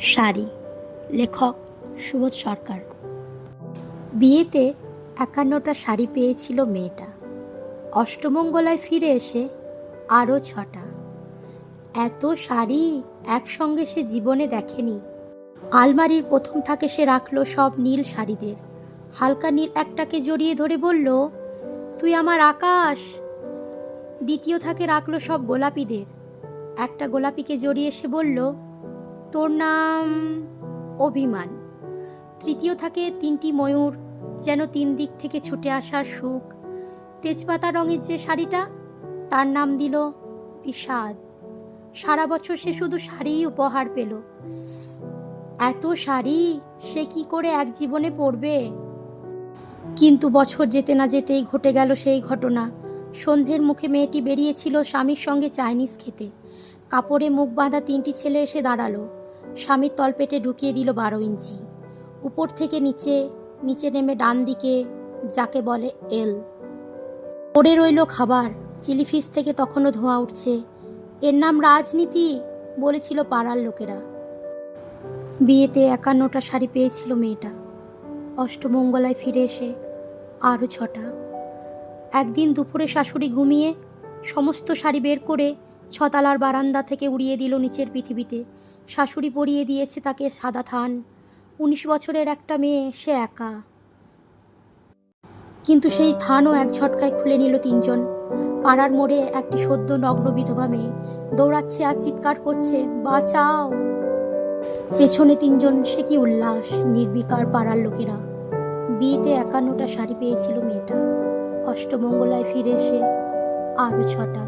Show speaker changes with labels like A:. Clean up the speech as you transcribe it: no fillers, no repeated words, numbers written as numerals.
A: শাড়ি, লেখক সুবোধ সরকার। বিয়েতে ৫১টা শাড়ি পেয়েছিল মেয়েটা। অষ্টমঙ্গলায় ফিরে এসে আরও ৬টা। এত শাড়ি একসঙ্গে সে জীবনে দেখেনি। আলমারির প্রথম থাকে সে রাখলো সব নীল শাড়িদের। হালকা নীল একটাকে জড়িয়ে ধরে বলল, তুই আমার আকাশ। দ্বিতীয় থাকে রাখলো সব গোলাপিদের। একটা গোলাপিকে জড়িয়ে সে বলল, তোর নাম অভিমান। তৃতীয় থাকে ৩টি ময়ূর, যেন ৩ দিক থেকে ছুটে আসার সুখ। তেজপাতা রঙের যে শাড়িটা, তার নাম দিল বিষাদ। সারা বছর সে শুধু শাড়িই উপহার পেল। এত শাড়ি সে কি করে এক জীবনে পরবে? কিন্তু বছর যেতে না যেতেই ঘটে গেল সেই ঘটনা। সন্ধ্যের মুখে মেয়েটি বেরিয়েছিল স্বামীর সঙ্গে চাইনিজ খেতে। কাপড়ে মুখ বাঁধা ৩টি ছেলে এসে দাঁড়ালো। স্বামীর তলপেটে ঢুকিয়ে দিল ১২ ইঞ্চি। উপর থেকে নিচে নেমে ডান দিকে যাকে বলে এল। পড়ে রইল খাবার। চিলি ফিশ থেকে তখনও ধোঁয়া উঠছে। এর নাম রাজনীতি, বলেছিল পাড়ার লোকেরা। বিয়েতে ৫১টা শাড়ি পেয়েছিল মেয়েটা। অষ্টমঙ্গলায় ফিরে এসে আরও ৬টা। একদিন দুপুরে শাশুড়ি ঘুমিয়ে সমস্ত শাড়ি বের করে ৬ তলার বারান্দা থেকে উড়িয়ে দিল নিচের পৃথিবীতে। শাশুড়ি পরিয়ে দিয়েছে তাকে সাদা থান। ১৯ বছরের একটা মেয়ে, সে একা। কিন্তু সেই থানও এক ঝটকায় খুলে নিল ৩জন। পাড়ার মোড়ে একটি সদ্য নগ্ন বিধবা মেয়ে দৌড়াচ্ছে আর চিৎকার করছে, বাঁচাও। পেছনে ৩জন, সে কি উল্লাস! নির্বিকার পাড়ার লোকেরা। বিয়েতে ৫১টা শাড়ি পেয়েছিল মেয়েটা। অষ্টমঙ্গলায় ফিরে এসে আরও ৬টা।